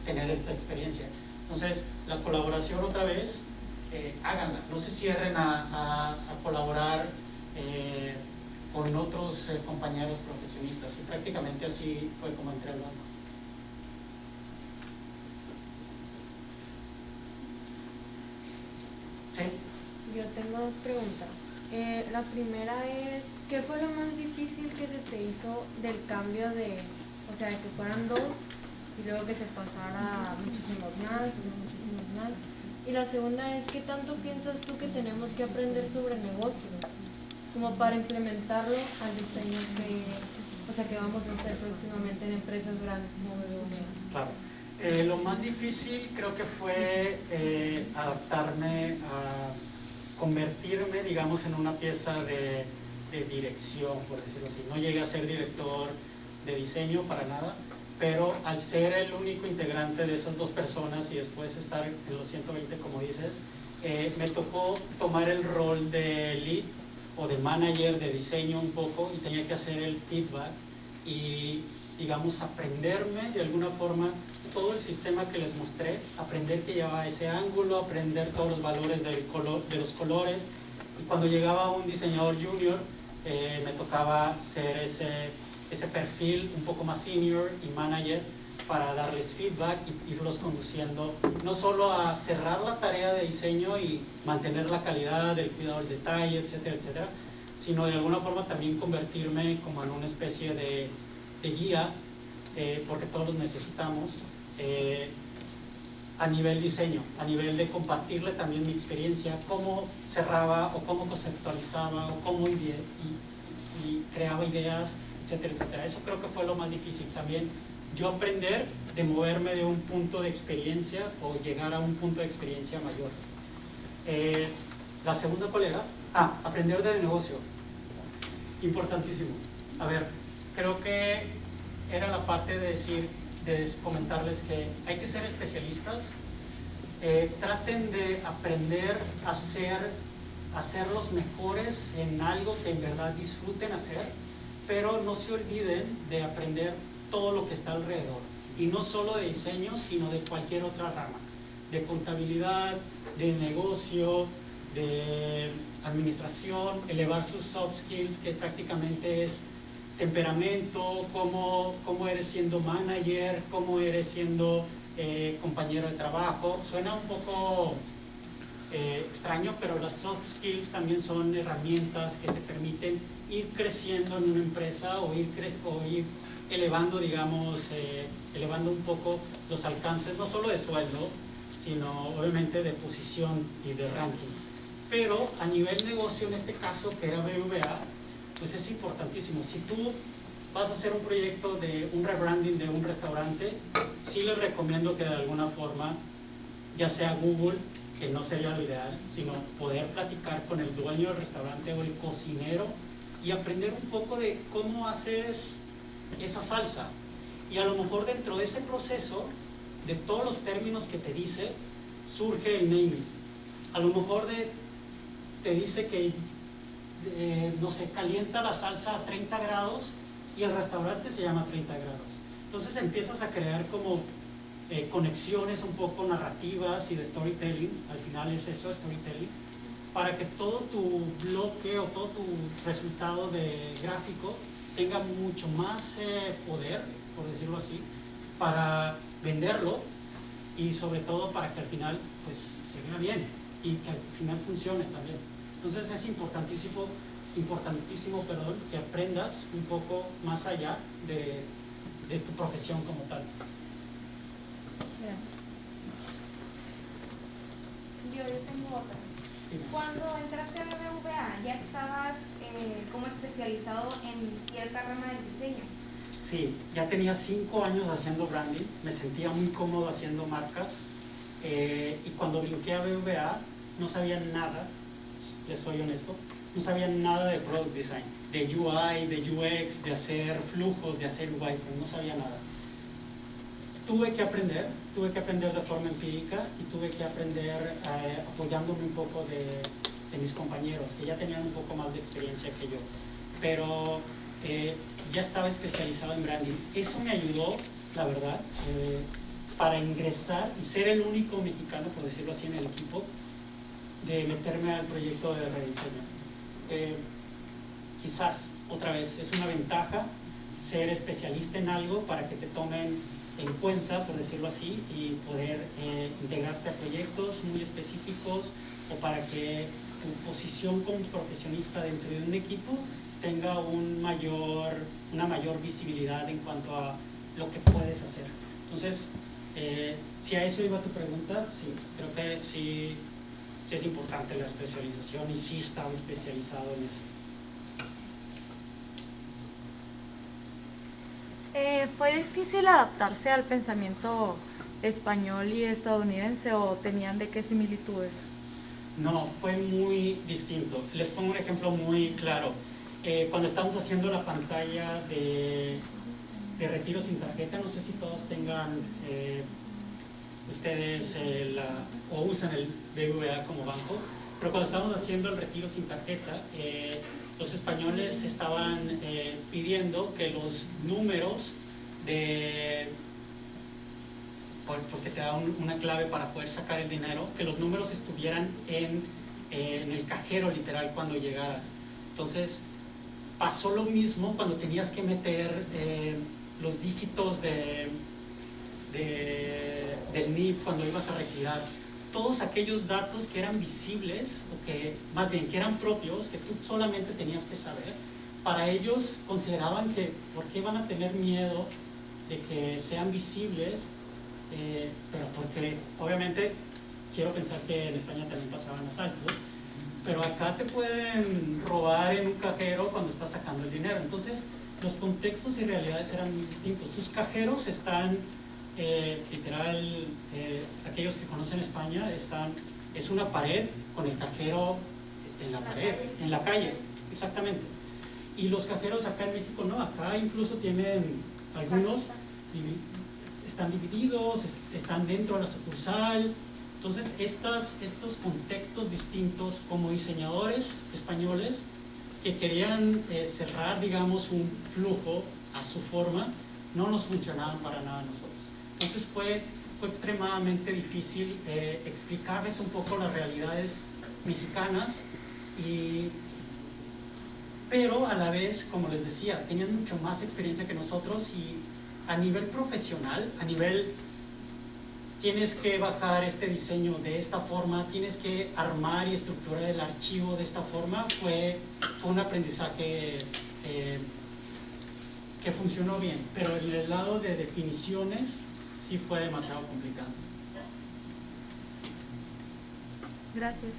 tener esta experiencia. Entonces, la colaboración otra vez, háganla, no se cierren a colaborar con otros compañeros profesionistas, y prácticamente así fue como entré al banco. ¿Sí? Yo tengo dos preguntas. La primera es, ¿qué fue lo más difícil que se te hizo del cambio de, o sea, de que fueran dos y luego que se pasara a muchísimos más. Y la segunda es, ¿qué tanto piensas tú que tenemos que aprender sobre negocios como para implementarlo al diseño que vamos a hacer próximamente en empresas grandes como BBVA? Claro. Lo más difícil creo que fue adaptarme a convertirme, digamos, en una pieza de dirección, por decirlo así. No llegué a ser director de diseño para nada, pero al ser el único integrante de esas dos personas y después estar en los 120, como dices, me tocó tomar el rol de lead o de manager de diseño un poco, y tenía que hacer el feedback y, digamos, aprenderme de alguna forma todo el sistema que les mostré, aprender que llevaba ese ángulo, aprender todos los valores de los colores, y cuando llegaba un diseñador junior me tocaba ser ese perfil un poco más senior y manager para darles feedback y irlos conduciendo no solo a cerrar la tarea de diseño y mantener la calidad, el cuidado del detalle, etcétera, etcétera, sino de alguna forma también convertirme como en una especie de guía, porque todos los necesitamos, a nivel diseño, a nivel de compartirle también mi experiencia, cómo cerraba o cómo conceptualizaba o cómo y creaba ideas, etcétera, etcétera. Eso creo que fue lo más difícil también, yo aprender de moverme de un punto de experiencia o llegar a un punto de experiencia mayor. La segunda, ¿cuál era? Aprender de negocio. Importantísimo. A ver, creo que era la parte de comentarles que hay que ser especialistas. Traten de aprender a ser los mejores en algo que en verdad disfruten hacer, pero no se olviden de aprender todo lo que está alrededor, y no solo de diseño, sino de cualquier otra rama, de contabilidad, de negocio, de administración, elevar sus soft skills, que prácticamente es temperamento, cómo eres siendo manager, cómo eres siendo compañero de trabajo. Suena un poco extraño, pero las soft skills también son herramientas que te permiten ir creciendo en una empresa o ir elevando, digamos, elevando un poco los alcances, no solo de sueldo, sino obviamente de posición y de ranking. Pero a nivel negocio, en este caso, que era BBVA, pues es importantísimo. Si tú vas a hacer un proyecto de un rebranding de un restaurante, sí les recomiendo que de alguna forma, ya sea Google, que no sería lo ideal, sino poder platicar con el dueño del restaurante o el cocinero y aprender un poco de cómo haces esa salsa. Y a lo mejor dentro de ese proceso, de todos los términos que te dice, surge el naming. A lo mejor te dice que no sé, calienta la salsa a 30 grados y el restaurante se llama 30 grados. Entonces empiezas a crear como conexiones un poco narrativas y de storytelling. Al final es eso, storytelling, para que todo tu bloque o todo tu resultado de gráfico tenga mucho más poder, por decirlo así, para venderlo, y sobre todo para que al final pues se vea bien y que al final funcione también. Entonces es importantísimo, que aprendas un poco más allá de tu profesión como tal. Yo tengo otra. Cuando entraste a BBVA, ¿ya estabas como especializado en cierta rama del diseño? Sí, ya tenía 5 años haciendo branding, me sentía muy cómodo haciendo marcas, y cuando brinqué a BBVA no sabía nada, les soy honesto, no sabía nada de product design, de UI, de UX, de hacer flujos, de hacer wireframe, no sabía nada. Tuve que aprender de forma empírica, y tuve que aprender apoyándome un poco de mis compañeros, que ya tenían un poco más de experiencia que yo, pero ya estaba especializado en branding. Eso me ayudó, la verdad, para ingresar y ser el único mexicano, por decirlo así, en el equipo, de meterme al proyecto de rediseño. Quizás, otra vez, es una ventaja ser especialista en algo para que te tomen en cuenta, por decirlo así, y poder integrarte a proyectos muy específicos, o para que tu posición como profesionista dentro de un equipo tenga una mayor visibilidad en cuanto a lo que puedes hacer. Entonces, si a eso iba tu pregunta, sí, creo que sí es importante la especialización y sí estaba especializado en eso. ¿Fue difícil adaptarse al pensamiento español y estadounidense o tenían de qué similitudes? No, fue muy distinto. Les pongo un ejemplo muy claro. Cuando estamos haciendo la pantalla de retiro sin tarjeta, no sé si todos tengan ustedes o usan el BBVA como banco, pero cuando estábamos haciendo el retiro sin tarjeta, los españoles estaban pidiendo que los números porque te da una clave para poder sacar el dinero, que los números estuvieran en el cajero literal cuando llegaras. Entonces pasó lo mismo cuando tenías que meter los dígitos del NIP cuando ibas a retirar. Todos aquellos datos que eran visibles, o que más bien que eran propios, que tú solamente tenías que saber, para ellos consideraban que ¿por qué van a tener miedo de que sean visibles? Pero porque obviamente quiero pensar que en España también pasaban asaltos, pero acá te pueden robar en un cajero cuando estás sacando el dinero. Entonces los contextos y realidades eran muy distintos. Sus cajeros están literal, aquellos que conocen España, es una pared con el cajero en la pared, en la calle, exactamente. Y los cajeros acá en México no, acá incluso tienen algunos, están divididos, están dentro de la sucursal. Entonces estos contextos distintos, como diseñadores españoles que querían cerrar, digamos, un flujo a su forma, no nos funcionaban para nada a nosotros. Entonces fue extremadamente difícil explicarles un poco las realidades mexicanas, pero a la vez, como les decía, tenían mucho más experiencia que nosotros y a nivel profesional, tienes que bajar este diseño de esta forma, tienes que armar y estructurar el archivo de esta forma, fue un aprendizaje que funcionó bien, pero en el lado de definiciones sí fue demasiado complicado. Gracias.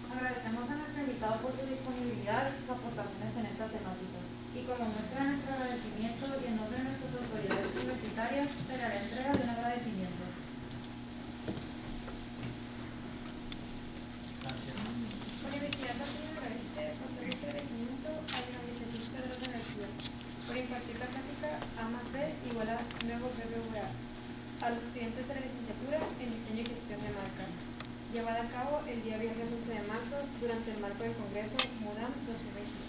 Agradecemos a nuestro invitado por su disponibilidad y sus aportaciones en esta temática. Y como muestra de nuestro agradecimiento y en nombre de nuestras autoridades universitarias, se le hará entrega de un agradecimiento. Gracias. Universidad Nacional Noroeste otorga este agradecimiento a Juan Jesús Pedrosa García por impartir la práctica A+B igual a nuevo BBVA a los estudiantes de la licenciatura en Diseño y Gestión de Marca, llevada a cabo el día viernes 11 de marzo durante el marco del Congreso MUDAM 2020.